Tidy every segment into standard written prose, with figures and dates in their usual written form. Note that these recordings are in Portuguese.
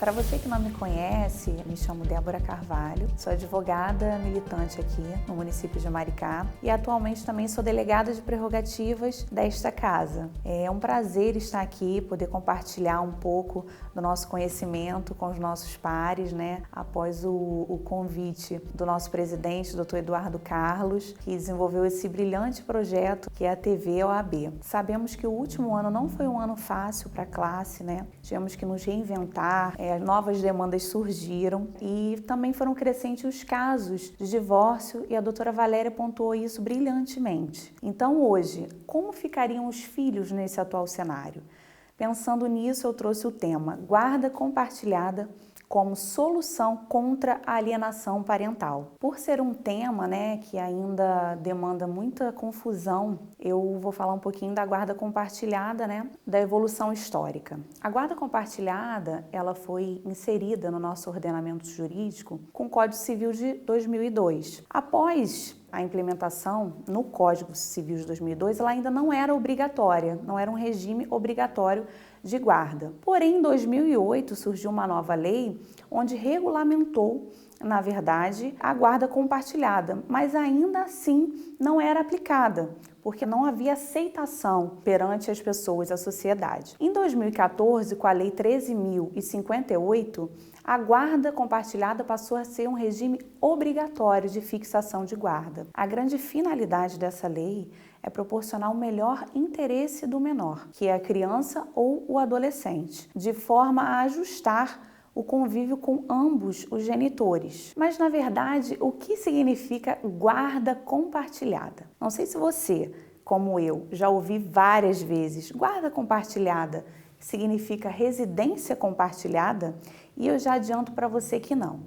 Para você que não me conhece, me chamo Débora Carvalho, sou advogada militante aqui no município de Maricá e atualmente também sou delegada de prerrogativas desta casa. É um prazer estar aqui, poder compartilhar um pouco do nosso conhecimento com os nossos pares, né? Após o convite do nosso presidente, Dr. Eduardo Carlos, que desenvolveu esse brilhante projeto que é a TV OAB. Sabemos que o último ano não foi um ano fácil para a classe, né? Tivemos que nos reinventar, novas demandas surgiram e também foram crescentes os casos de divórcio e a doutora Valéria pontuou isso brilhantemente. Então hoje, como ficariam os filhos nesse atual cenário? Pensando nisso, eu trouxe o tema Guarda Compartilhada como solução contra a alienação parental. Por ser um tema, que ainda demanda muita confusão, eu vou falar um pouquinho da guarda compartilhada, da evolução histórica. A guarda compartilhada, ela foi inserida no nosso ordenamento jurídico com o Código Civil de 2002. Após a implementação no Código Civil de 2002, ela ainda não era obrigatória, não era um regime obrigatório de guarda. Porém, em 2008 surgiu uma nova lei onde regulamentou, na verdade, a guarda compartilhada, mas ainda assim não era aplicada, porque não havia aceitação perante as pessoas, a sociedade. Em 2014, com a Lei 13.058, a guarda compartilhada passou a ser um regime obrigatório de fixação de guarda. A grande finalidade dessa lei é proporcionar o melhor interesse do menor, que é a criança ou o adolescente, de forma a ajustar o convívio com ambos os genitores. Mas, na verdade, o que significa guarda compartilhada? Não sei se você, como eu, já ouvi várias vezes, guarda compartilhada significa residência compartilhada? E eu já adianto para você que não.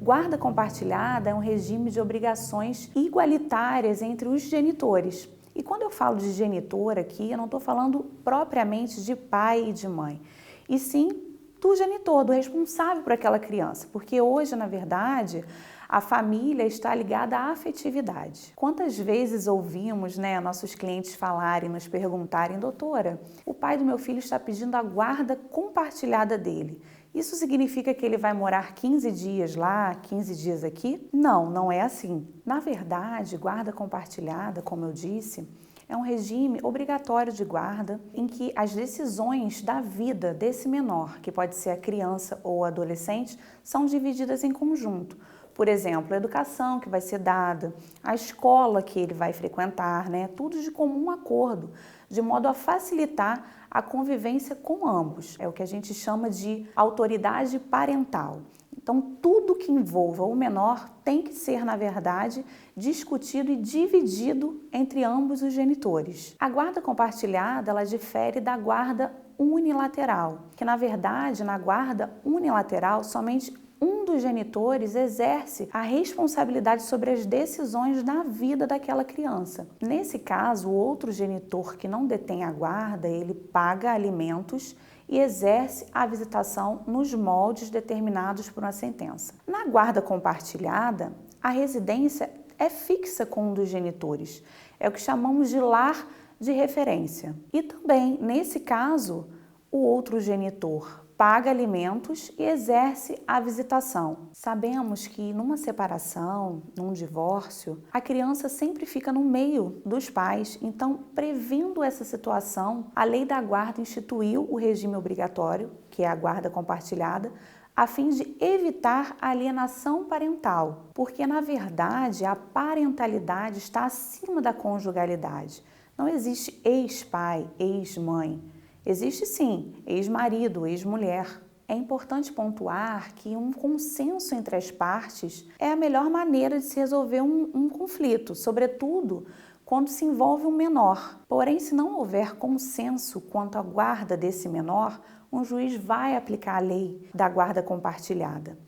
Guarda compartilhada é um regime de obrigações igualitárias entre os genitores. E quando eu falo de genitor aqui, eu não estou falando propriamente de pai e de mãe, e sim do genitor, do responsável por aquela criança, porque hoje, na verdade, a família está ligada à afetividade. Quantas vezes ouvimos, nossos clientes falarem, nos perguntarem, doutora, o pai do meu filho está pedindo a guarda compartilhada dele. Isso significa que ele vai morar 15 dias lá, 15 dias aqui? Não, não é assim. Na verdade, guarda compartilhada, como eu disse, é um regime obrigatório de guarda em que as decisões da vida desse menor, que pode ser a criança ou o adolescente, são divididas em conjunto. Por exemplo, a educação que vai ser dada, a escola que ele vai frequentar, tudo de comum acordo, de modo a facilitar a convivência com ambos. É o que a gente chama de autoridade parental. Então, tudo que envolva o menor tem que ser, na verdade, discutido e dividido entre ambos os genitores. A guarda compartilhada, ela difere da guarda unilateral, que, na verdade, na guarda unilateral, somente um dos genitores exerce a responsabilidade sobre as decisões da vida daquela criança. Nesse caso, o outro genitor que não detém a guarda, ele paga alimentos e exerce a visitação nos moldes determinados por uma sentença. Na guarda compartilhada, a residência é fixa com um dos genitores. É o que chamamos de lar de referência. E também, nesse caso, o outro genitor paga alimentos e exerce a visitação. Sabemos que numa separação, num divórcio, a criança sempre fica no meio dos pais. Então, prevendo essa situação, a lei da guarda instituiu o regime obrigatório, que é a guarda compartilhada, a fim de evitar a alienação parental, porque, na verdade, a parentalidade está acima da conjugalidade. Não existe ex-pai, ex-mãe. Existe sim, ex-marido, ex-mulher. É importante pontuar que um consenso entre as partes é a melhor maneira de se resolver um conflito, sobretudo quando se envolve um menor. Porém, se não houver consenso quanto à guarda desse menor, um juiz vai aplicar a lei da guarda compartilhada.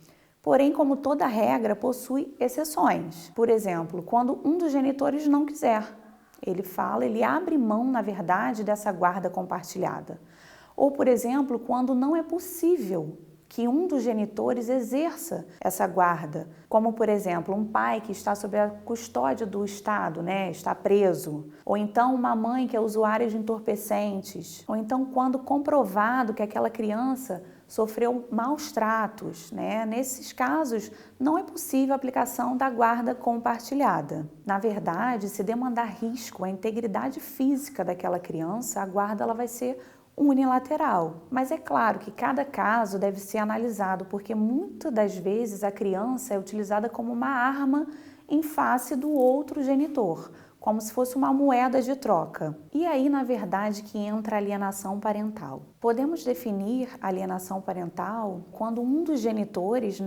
Porém, como toda regra, possui exceções. Por exemplo, quando um dos genitores não quiser. Ele abre mão, na verdade, dessa guarda compartilhada. Ou, por exemplo, quando não é possível que um dos genitores exerça essa guarda, como, por exemplo, um pai que está sob a custódia do Estado, está preso, ou então uma mãe que é usuária de entorpecentes, ou então quando comprovado que aquela criança sofreu maus tratos, né? Nesses casos, não é possível a aplicação da guarda compartilhada. Na verdade, se demandar risco à integridade física daquela criança, a guarda ela vai ser unilateral. Mas é claro que cada caso deve ser analisado, porque muitas das vezes a criança é utilizada como uma arma em face do outro genitor, como se fosse uma moeda de troca. E aí, na verdade, que entra a alienação parental. Podemos definir alienação parental quando um dos genitores,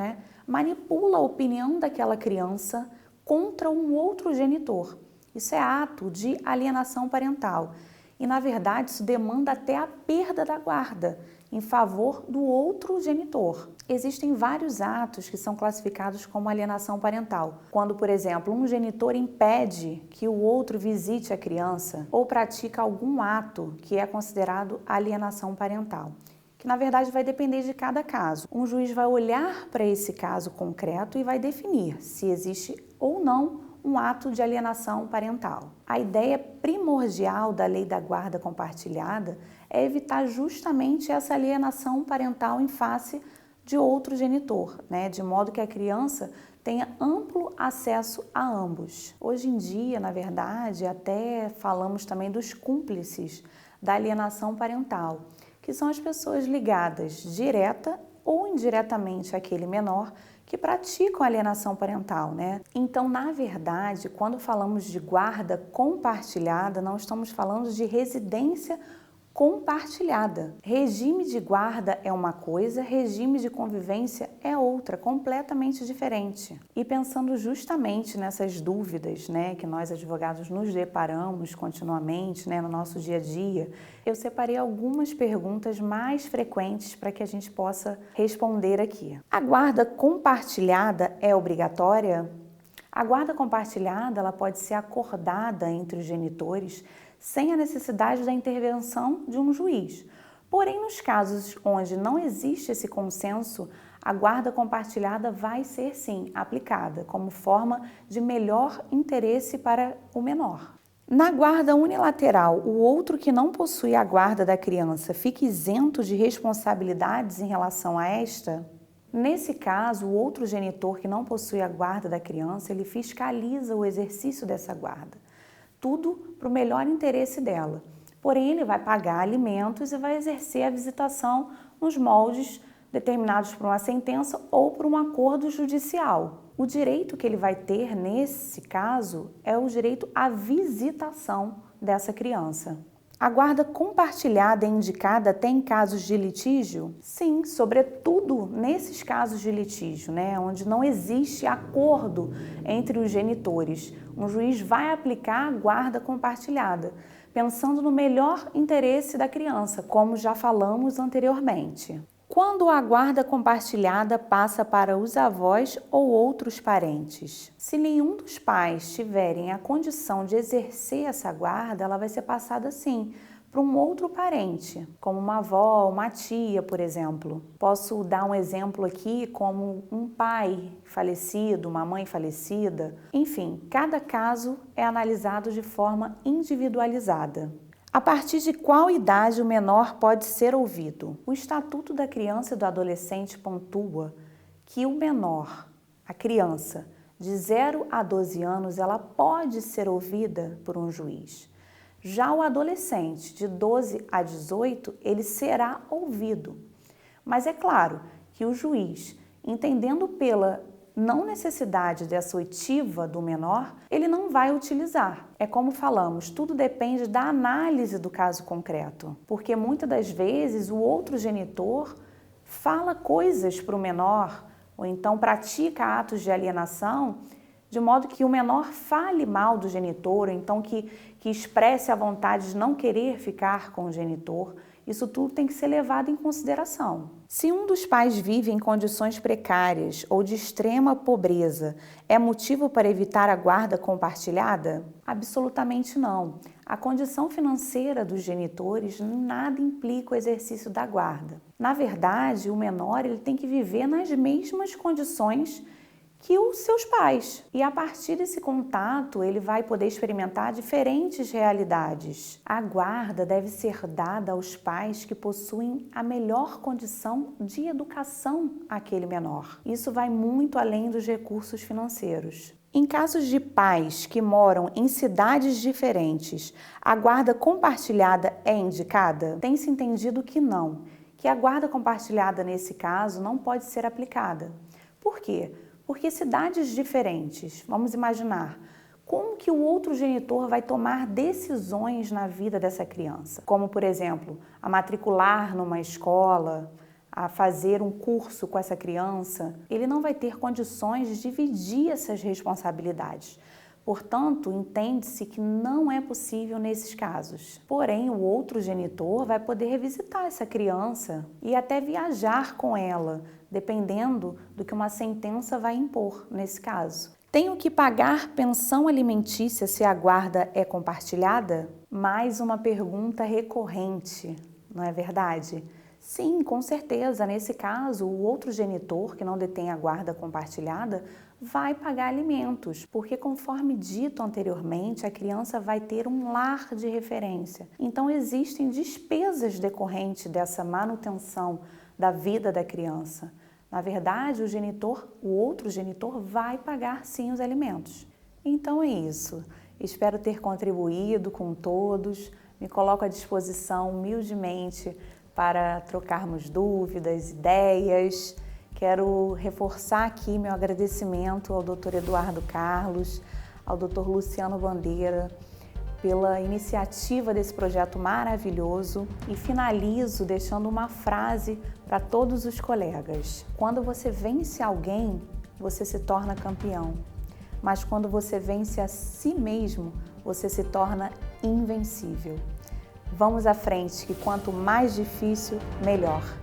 manipula a opinião daquela criança contra um outro genitor. Isso é ato de alienação parental. E, na verdade, isso demanda até a perda da guarda em favor do outro genitor. Existem vários atos que são classificados como alienação parental. Quando, por exemplo, um genitor impede que o outro visite a criança ou pratica algum ato que é considerado alienação parental, que na verdade vai depender de cada caso. Um juiz vai olhar para esse caso concreto e vai definir se existe ou não um ato de alienação parental. A ideia primordial da lei da guarda compartilhada é evitar justamente essa alienação parental em face de outro genitor, de modo que a criança tenha amplo acesso a ambos. Hoje em dia, na verdade, até falamos também dos cúmplices da alienação parental, que são as pessoas ligadas direta ou indiretamente àquele menor que praticam alienação parental, Então, na verdade, quando falamos de guarda compartilhada, não estamos falando de residência compartilhada. Regime de guarda é uma coisa, regime de convivência é outra, completamente diferente. E pensando justamente nessas dúvidas, que nós advogados nos deparamos continuamente, no nosso dia a dia, eu separei algumas perguntas mais frequentes para que a gente possa responder aqui. A guarda compartilhada é obrigatória? A guarda compartilhada ela pode ser acordada entre os genitores sem a necessidade da intervenção de um juiz. Porém, nos casos onde não existe esse consenso, a guarda compartilhada vai ser sim aplicada como forma de melhor interesse para o menor. Na guarda unilateral, o outro que não possui a guarda da criança fica isento de responsabilidades em relação a esta? Nesse caso, o outro genitor que não possui a guarda da criança, ele fiscaliza o exercício dessa guarda. Tudo para o melhor interesse dela. Porém, ele vai pagar alimentos e vai exercer a visitação nos moldes determinados por uma sentença ou por um acordo judicial. O direito que ele vai ter nesse caso é o direito à visitação dessa criança. A guarda compartilhada é indicada até em casos de litígio? Sim, sobretudo nesses casos de litígio, onde não existe acordo entre os genitores. Um juiz vai aplicar a guarda compartilhada, pensando no melhor interesse da criança, como já falamos anteriormente. Quando a guarda compartilhada passa para os avós ou outros parentes? Se nenhum dos pais tiverem a condição de exercer essa guarda, ela vai ser passada sim para um outro parente, como uma avó, uma tia, por exemplo. Posso dar um exemplo aqui como um pai falecido, uma mãe falecida. Enfim, cada caso é analisado de forma individualizada. A partir de qual idade o menor pode ser ouvido? O Estatuto da Criança e do Adolescente pontua que o menor, a criança, de 0 a 12 anos, ela pode ser ouvida por um juiz. Já o adolescente, de 12 a 18, ele será ouvido. Mas é claro que o juiz, entendendo pela não necessidade dessa oitiva do menor, ele não vai utilizar. É como falamos, tudo depende da análise do caso concreto, porque muitas das vezes o outro genitor fala coisas para o menor, ou então pratica atos de alienação, de modo que o menor fale mal do genitor, ou então que expresse a vontade de não querer ficar com o genitor. Isso tudo tem que ser levado em consideração. Se um dos pais vive em condições precárias ou de extrema pobreza, é motivo para evitar a guarda compartilhada? Absolutamente não. A condição financeira dos genitores nada implica o exercício da guarda. Na verdade, o menor ele tem que viver nas mesmas condições que os seus pais. E a partir desse contato, ele vai poder experimentar diferentes realidades. A guarda deve ser dada aos pais que possuem a melhor condição de educação àquele menor. Isso vai muito além dos recursos financeiros. Em casos de pais que moram em cidades diferentes, a guarda compartilhada é indicada? Tem-se entendido que não, que a guarda compartilhada nesse caso não pode ser aplicada. Por quê? Porque cidades diferentes, vamos imaginar, como que o outro genitor vai tomar decisões na vida dessa criança? Como, por exemplo, a matricular numa escola, a fazer um curso com essa criança, ele não vai ter condições de dividir essas responsabilidades. Portanto, entende-se que não é possível nesses casos. Porém, o outro genitor vai poder revisitar essa criança e até viajar com ela, dependendo do que uma sentença vai impor nesse caso. Tenho que pagar pensão alimentícia se a guarda é compartilhada? Mais uma pergunta recorrente, não é verdade? Sim, com certeza. Nesse caso, o outro genitor que não detém a guarda compartilhada vai pagar alimentos, porque conforme dito anteriormente, a criança vai ter um lar de referência. Então existem despesas decorrentes dessa manutenção da vida da criança. Na verdade, o outro genitor vai pagar sim os alimentos. Então é isso. Espero ter contribuído com todos. Me coloco à disposição humildemente para trocarmos dúvidas, ideias. Quero reforçar aqui meu agradecimento ao Dr. Eduardo Carlos, ao Dr. Luciano Bandeira, pela iniciativa desse projeto maravilhoso e finalizo deixando uma frase para todos os colegas. Quando você vence alguém, você se torna campeão, mas quando você vence a si mesmo, você se torna invencível. Vamos à frente, que quanto mais difícil, melhor.